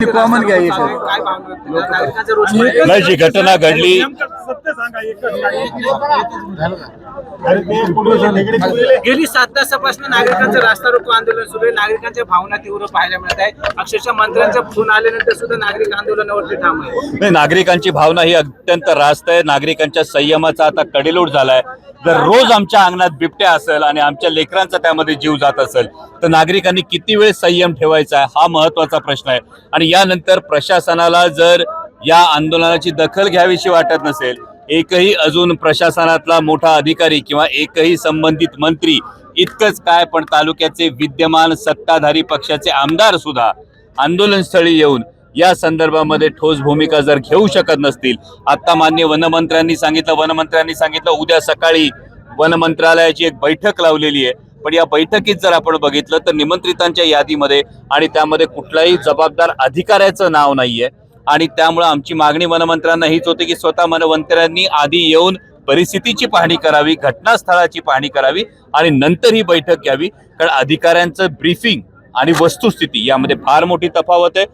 Common घ्या हे sir. नाही, जी घटना घडली गेली 7 तासापासून नागरिकांचं रास्ता रोको आंदोलन सुरू आहे. नागरिकांच्या भावना तीव्र पाहायला मिळत आहे. अक्षरशः मंत्र्यांचा फोन आल्यानंतर सुद्धा नागरिक आंदोलनावरती ठाम आहे. नाही, नागरिकांची भावना ही अत्यंत रास्त आहे. नागरिकांच्या संयमाचा आता कडेलोट झालाय. जर रोज आमच्या अंगणात बिबट्या असेल आणि आमच्या लेकरांचा त्यामध्ये जीव जात असेल तर नागरिकांनी किती वेळ संयम ठेवायचा आहे हा महत्वाचा प्रश्न आहे. आणि यानंतर प्रशासनाला जर या आंदोलनाची दखल घ्यावीशी वाटत नसेल, एकही अजून प्रशासनातला मोठा अधिकारी किंवा एकही संबंधित मंत्री, इतकंच काय पण तालुक्याचे विद्यमान सत्ताधारी पक्षाचे आमदार सुद्धा आंदोलनस्थळी येऊन या संदर्भामध्ये ठोस भूमिका जर घेऊ शकत नसतील, आता माननीय वनमंत्र्यांनी सांगितलं उद्या सकाळी वन मंत्रालयाची एक बैठक लावलेली आहे. पण या बैठकीत जर आपण बघितलं तर निमंत्रितांच्या यादीमध्ये आणि त्यामध्ये कुठल्याही जबाबदार अधिकाऱ्याचं नाव नाहीये. आणि त्यामुळे आमची मागणी वनमंत्र्यांना हीच होती की स्वतः वनमंत्र्यांनी आधी येऊन परिस्थितीची पाहणी करावी, घटनास्थळाची पाहणी करावी आणि नंतर ही बैठक घ्यावी. कारण अधिकाऱ्यांचं ब्रीफिंग आणि वस्तुस्थिती यामध्ये फार मोठी तफावत आहे.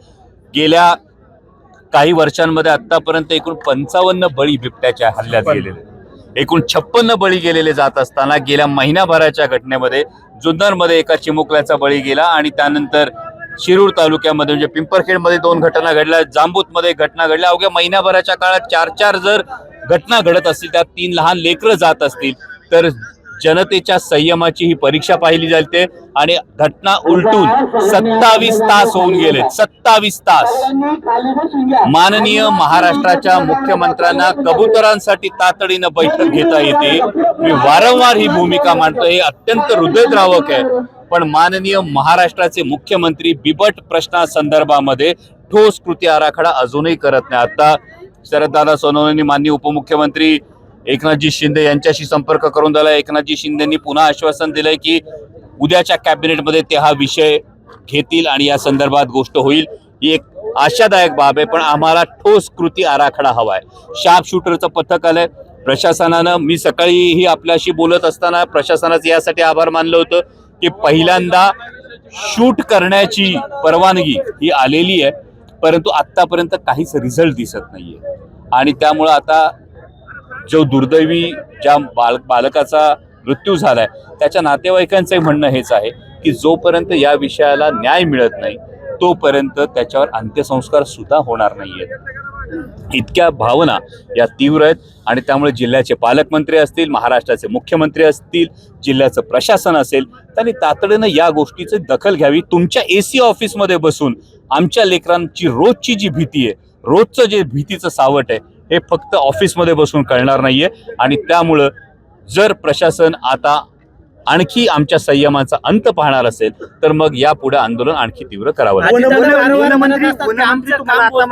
गेल्या काही वर्षांमध्ये आतापर्यंत एकूण 55 बळी बिबट्याच्या हल्ल्यात गेलेले, एकूण 56 बळी गेलेले जात असताना गेल्या महिनाभराच्या घटनेमध्ये जुन्नरमध्ये एका चिमुकल्याचा बळी गेला आणि त्यानंतर शिरूर तालुक्यामध्ये म्हणजे पिंपरखेडमध्ये 2 घटना घडल्या, जांबूतमध्ये घटना घडल्या. अवघ्या महिनाभराच्या काळात 4 जर घटना घडत असतील, त्यात 3 लहान लेकरं जात असतील तर जनतेच्या संयमाची ही परीक्षा पाहिली जाते. आणि घटना उलटून 27 तास होऊन गेले. 27 तास माननीय महाराष्ट्राच्या मुख्यमंत्र्यांना कबुतरांसाठी तातडीनं बैठक घेता येते. मी वारंवार ही भूमिका मांडतो, हे अत्यंत हृदयद्रावक आहे. पण माननीय महाराष्ट्राचे मुख्यमंत्री बिबट प्रश्नासंदर्भामध्ये ठोस कृती आराखडा अजूनही करत नाही. आता शरददादा सोनवणेंनी माननीय उपमुख्यमंत्री एकनाथजी शिंदे यांच्याशी संपर्क करून दिला. एकनाथजी शिंदेंनी पुन्हा आश्वासन दिलंय की उद्याच्या कॅबिनेटमध्ये ते हा विषय घेतील आणि या संदर्भात गोष्ट होईल. ही एक आशादायक बाब आहे. पण आम्हाला ठोस कृती आराखडा हवाय. शार्प शूटरचं पथक आलंय प्रशासनानं. मी सकाळीही आपल्याशी बोलत असताना प्रशासनाचं यासाठी आभार मानलं होतं की पहिल्यांदा शूट करण्याची परवानगी ही आलेली आहे, परंतु आतापर्यंत काहीच रिझल्ट दिसत नाहीये. आणि त्यामुळं आता जो दुर्दैवी ज्या बालकाचा मृत्यू झालाय त्याच्या नातेवाईकांचंही म्हणणं हेच आहे की जोपर्यंत या विषयाला न्याय मिळत नाही तोपर्यंत त्याच्यावर अंत्यसंस्कार सुद्धा होणार नाहीयेत. इतक्या भावना या तीव्र आहेत. आणि त्यामुळे जिल्ह्याचे पालकमंत्री असतील, महाराष्ट्राचे मुख्यमंत्री असतील, जिल्ह्याचं प्रशासन असेल, त्यांनी तातडीनं या गोष्टीची दखल घ्यावी. तुमच्या AC ऑफिसमध्ये बसून आमच्या लेकरांची रोजची जी भीती आहे, रोजचं जे भीतीचं सावट आहे, हे फक्त ऑफिसमध्ये बसून कळणार नाहीये. आणि त्यामुळं जर प्रशासन आता आणखी आमच्या संयमाचा अंत पाहणार असेल तर मग यापुढे आंदोलन आणखी तीव्र करावं लागेल.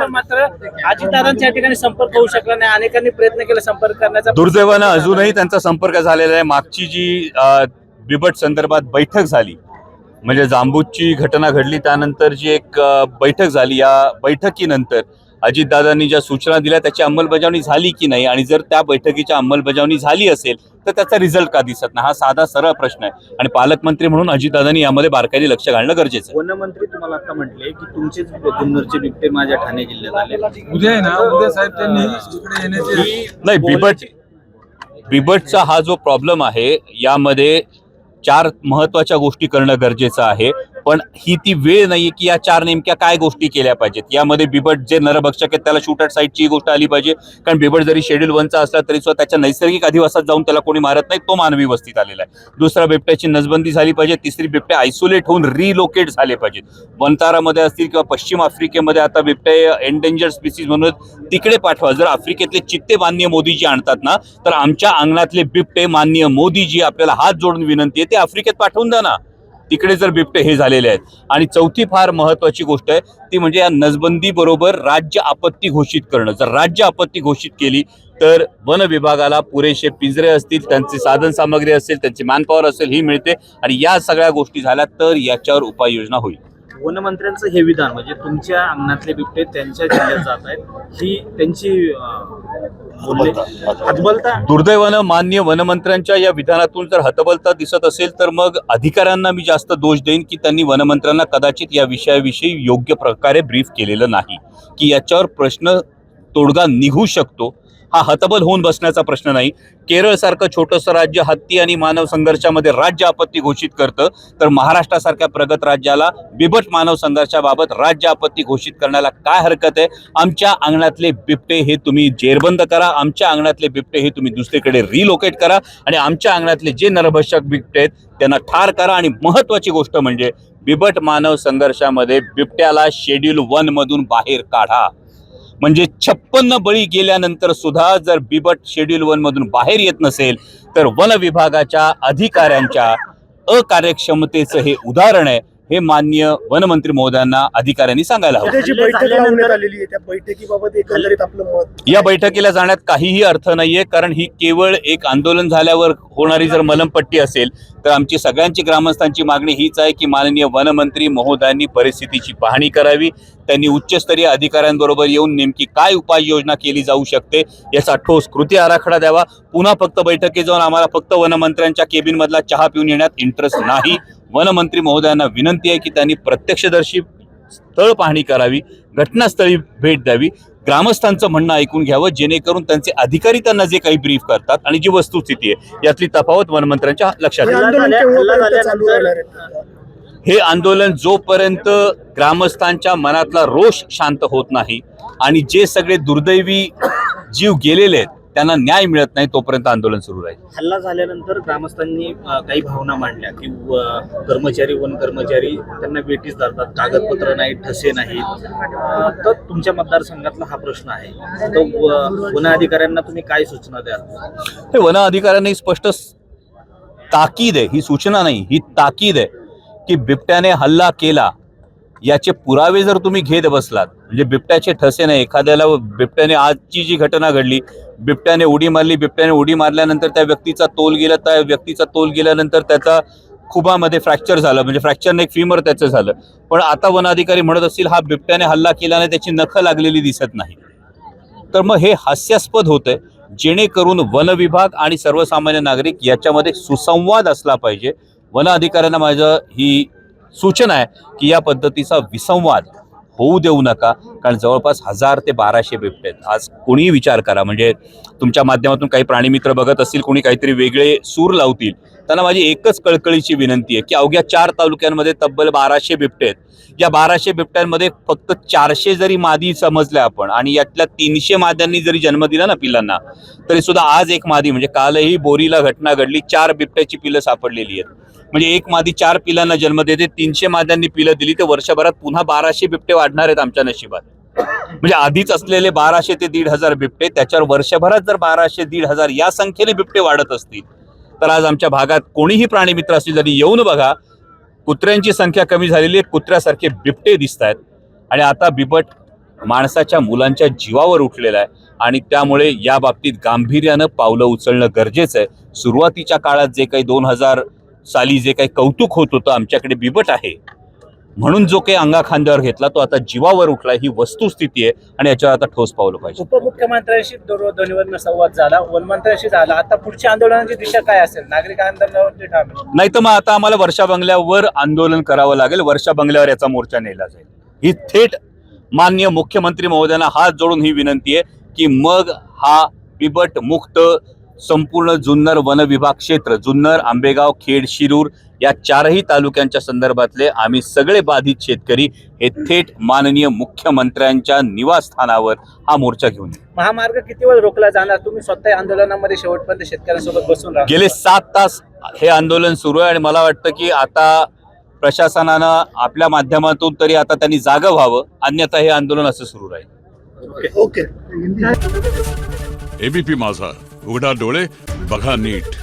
मात्र अजितदादांच्या ठिकाणी संपर्क होऊ शकला नाही. अनेकांनी प्रयत्न केला संपर्क करण्याचा. दुर्दैवानं अजूनही त्यांचा संपर्क झालेला आहे. मागची जी बिबट संदर्भात बैठक झाली, म्हणजे जांबूची घटना घडली त्यानंतर जी एक बैठक झाली, या बैठकीनंतर अजितदादांनी ज्या सूचना दिल्या त्याची अंमलबजावणी झाली की नाही, आणि जर त्या बैठकीची अंमलबजावणी झाली असेल तर त्याचा रिझल्ट का दिसत नाही, हा साधा सरळ प्रश्न आहे. आणि पालकमंत्री म्हणून अजितदादांनी यामध्ये बारकाईने लक्ष घालणं गरजेचं आहे. वनमंत्री तुम्हाला आता म्हटले की तुमचेच जुन्नरचे बिबटे माझ्या ठाणे जिल्ह्यात आले. उद्या आहे ना, उद्या साहेब त्यांनी इकडे येण्याची नाही, बिबटचा हा जो प्रॉब्लेम आहे यामध्ये 4 महत्वाच्या गोष्टी करणं गरजेचं आहे. पण ही ती वेळ नाहीये की या 4 नेमक्या काय गोष्टी केल्या पाहिजेत. यामध्ये बिबट जे नरभक्षक आहेत त्याला शूट ॲट साईटची गोष्ट आली पाहिजे. कारण बिबट जरी शेड्यूल 1चा असला तरी सुद्धा त्याच्या नैसर्गिक अधिवासात जाऊन त्याला कोणी मारत नाही, तो मानवी वस्तीत आलेला आहे. दुसरा, बिबट्याची नसबंदी झाली पाहिजे. तिसरी, बिबटे आयसोलेट होऊन रिलोकेट झाले पाहिजेत. वनतारामध्ये असतील किंवा पश्चिम आफ्रिकेमध्ये आता बिबटे एंडेंजर स्पीसीज म्हणून तिकडे पाठवा. जर आफ्रिकेतले चित्ते माननीय मोदीजी आणतात ना, तर आमच्या अंगणातले बिबटे माननीय मोदीजी आपल्याला हात जोडून विनंती आहे ते आफ्रिकेत पाठवून द्या ना. तिकडे जर बिबटे हे झालेले आहेत. आणि चौथी फार महत्वाची गोष्ट आहे ती म्हणजे या नसबंदी बरोबर राज्य आपत्ती घोषित करणं. जर राज्य आपत्ती घोषित केली तर वन विभागाला पुरेसे पिंजरे असतील, त्यांची साधन सामग्री असेल, त्यांची मॅनपॉवर असेल, ही मिळते. आणि या सगळ्या गोष्टी झाल्या तर याच्यावर उपाययोजना होईल. वनमंत्र्यांचं हे विधान म्हणजे तुमच्या अंगणातले बिबटे त्यांच्या जिल्ह्यात जात आहेत, ही त्यांची बोलले हतबलता. दुर्दैवानं माननीय वनमंत्र्यांच्या या विधानातून जर हतबलता दिसत असेल तर मग अधिकाऱ्यांना मी जास्त दोष देईन की त्यांनी वनमंत्र्यांना कदाचित या विषयाविषयी योग्य प्रकारे ब्रीफ केलेलं नाही, की याच्यावर प्रश्न तोडगा निघू शकतो. हा हतबल होऊन बसण्याचा प्रश्न नाही. केरळसारखं छोटंसं राज्य हत्ती आणि मानव संघर्षामध्ये राज्य आपत्ती घोषित करतं, तर महाराष्ट्रासारख्या प्रगत राज्याला बिबट मानव संघर्षाबाबत राज्य आपत्ती घोषित करण्याला काय हरकत आहे? आमच्या अंगणातले बिबटे हे तुम्ही जेरबंद करा, आमच्या अंगणातले बिबटे हे तुम्ही दुसरीकडे रिलोकेट करा आणि आमच्या अंगणातले जे नरभक्षक बिबटे आहेत त्यांना ठार करा. आणि महत्त्वाची गोष्ट म्हणजे बिबट मानव संघर्षामध्ये बिबट्याला शेड्यूल 1 मधून बाहेर काढा. म्हणजे 56 बळी गेल्यानंतर सुद्धा जर बिबट शेड्यूल 1 मधून बाहेर येत नसेल तर वन विभागाच्या अधिकाऱ्यांच्या अकार्यक्षमतेचं हे उदाहरण आहे. हे माननीय वनमंत्री महोदयांना अधिकाऱ्यांनी सांगायला हवं. जी बैठक लावण्यात आलेली आहे त्या बैठकीबाबत एकंदरीत आपलं मत. या बैठकीला जाण्यात काहीही अर्थ नाहीये, कारण ही केवळ एक आंदोलन झाल्यावर होणारी जर मलमपट्टी असेल तर आमची सगळ्यांची ग्रामस्थांची मागणी हीच आहे की माननीय वनमंत्री महोदयांनी परिस्थितीची पाहणी करावी. त्यांनी उच्चस्तरीय अधिकाऱ्यांबरोबर येऊन नेमकी काय उपाययोजना केली जाऊ शकते याचा ठोस कृती आराखडा द्यावा. पुन्हा फक्त बैठकीत जाऊन आम्हाला फक्त वनमंत्र्यांच्या केबिनमधला चहा पिऊन येण्यात इंटरेस्ट नाही. वनमंत्री महोदयांना विनंती आहे की त्यांनी प्रत्यक्षदर्शी स्थळ पाहणी करावी, घटनास्थळी भेट द्यावी, ग्रामस्थांचं म्हणणं ऐकून घ्यावं, जेणेकरून त्यांचे अधिकारी त्यांना जे काही ब्रीफ करतात आणि जी वस्तुस्थिती आहे यातली तफावत वनमंत्र्यांच्या लक्षात हे येईल. आंदोलन केव्हापर्यंत चालू राहणार आहे? हे आंदोलन जोपर्यंत ग्रामस्थांच्या मनातला रोष शांत होत नाही आणि जे सगळे दुर्दैवी जीव गेलेले आहेत त्यांना न्याय मिळत नाही तोपर्यंत आंदोलन सुरू राहील. हल्ला झाल्यानंतर ग्रामस्थांनी काही भावना मांडल्या की कर्मचारी वन कर्मचारी त्यांना वेटीस धरतात, कागदपत्र नाही, ठसे नाहीत. तर तुमच्या मतदारसंघातला हा प्रश्न आहे. तर वन अधिकाऱ्यांना तुम्ही काय सूचना द्याल? हे वन अधिकाऱ्यांनी स्पष्ट ताकीद आहे, ही सूचना नाही, ही ताकीद आहे की बिबट्याने हल्ला केला याचे पुरावे जर तुम्ही घेत बसलात, म्हणजे बिबट्याचे ठसे नाही, एखाद्याला बिबट्याने आजची जी घटना घडली, बिबट्याने उडी मारल्यानंतर त्या व्यक्तीचा तोल गेला, त्या व्यक्तीचा तोल गेल्यानंतर त्याचा खुबामध्ये फ्रॅक्चर झालं, म्हणजे फ्रॅक्चर नाही फीमर त्याचं झालं. पण आता वन अधिकारी म्हणत असतील हा बिबट्याने हल्ला केल्याने त्याची नखं लागलेली दिसत नाही. तर मग हे हास्यास्पद होतंय. जेणेकरून वन विभाग आणि सर्वसामान्य नागरिक याच्यामध्ये सुसंवाद असला पाहिजे. वन अधिकाऱ्यांना माझं ही सूचना आहे की या पद्धतीचा विसंवाद होऊ देऊ नका, कारण जवळपास 1000 ते 1200 बिबटे आहेत. आज कोणीही विचार करा, म्हणजे तुमच्या माध्यमातून काही प्राणीमित्र बघत असतील, कोणी काहीतरी वेगळे सूर लावतील, त्यांना माझी एकच कळकळीची विनंती आहे की अवघ्या 4 तालुक्यांमध्ये तब्बल 1200 बिबटे आहेत. या 1200 बिबट्यांमध्ये फक्त 400 जरी मादी समजल्या आपण आणि यातल्या 300 माद्यांनी जरी जन्म दिला ना पिलांना, तरी सुद्धा आज एक मादी, म्हणजे कालही बोरीला घटना घडली, 4 बिबट्याची पिलं सापडलेली आहेत. म्हणजे एक मादी 4 पिलांना जन्म देते. 300 माद्यांनी पिलं दिली तर वर्षभरात पुन्हा 1200 बिबटे वाढणार आहेत आमच्या नशिबात. म्हणजे आधीच असलेले 1200 ते 1500 बिबटे, त्याच्यावर वर्षभरात जर 1200-1500 या संख्येने बिबटे वाढत असतील तर आज आमच्या भागात कोणीही प्राणीमित्र असतील तरी येऊन बघा, कुत्र्यांची संख्या कमी झालेली आहे, कुत्र्यासारखे बिबटे दिसत आहेत. आणि आता बिबट माणसाच्या मुलांच्या जीवावर उठलेला आहे आणि त्यामुळे या बाबतीत गांभीर्यानं पावलं उचलणं गरजेचं आहे. सुरुवातीच्या काळात जे काही 2000 साली जे काही कौतुक होत होतं आमच्याकडे बिबट आहे म्हणून जो काही अंगाखांद्यावर घेतला तो आता जीवावर उठला, ही वस्तुस्थिती आहे आणि याच्यावर आता ठोस पावलं पाहिजे. उपमुख्यमंत्र्यांशी ध्वनीवरनं संवाद झाला, वनमंत्र्यांशी झाला. आता पुढच्या आंदोलनाची दिशा काय असेल? नागरिक आंदोलनावरती ठाम आहे. नाही तर मग आता आम्हाला वर्षा बंगल्यावर आंदोलन करावं लागेल. वर्षा बंगल्यावर याचा मोर्चा नेला जाईल. ही थेट माननीय मुख्यमंत्री महोदयांना हात जोडून ही विनंती आहे की मग हा बिबट मुक्त संपूर्ण जुन्नर वन विभाग क्षेत्र, जुन्नर, आंबेगाव, खेड, शिरूर या 4ही तालुक्यांच्या संदर्भातले आम्ही सगळे बाधित शेतकरी हे थेट माननीय मुख्यमंत्र्यांच्या निवासस्थानावर हा मोर्चा घेऊन येऊ. महामार्ग किती वेळ रोखला जाणार? तुम्ही स्वतः आंदोलनामध्ये शेवटपर्यंत शेतकऱ्यांसोबत बसून राहा. गेले 7 तास हे आंदोलन सुरू आहे आणि मला वाटतं की आता प्रशासनानं आपल्या माध्यमातून तरी आता त्यांनी जागं व्हावं, अन्यथा हे आंदोलन असं सुरू राहील. ओके. एबीपी माझा, उघडा डोळे बघा नीट.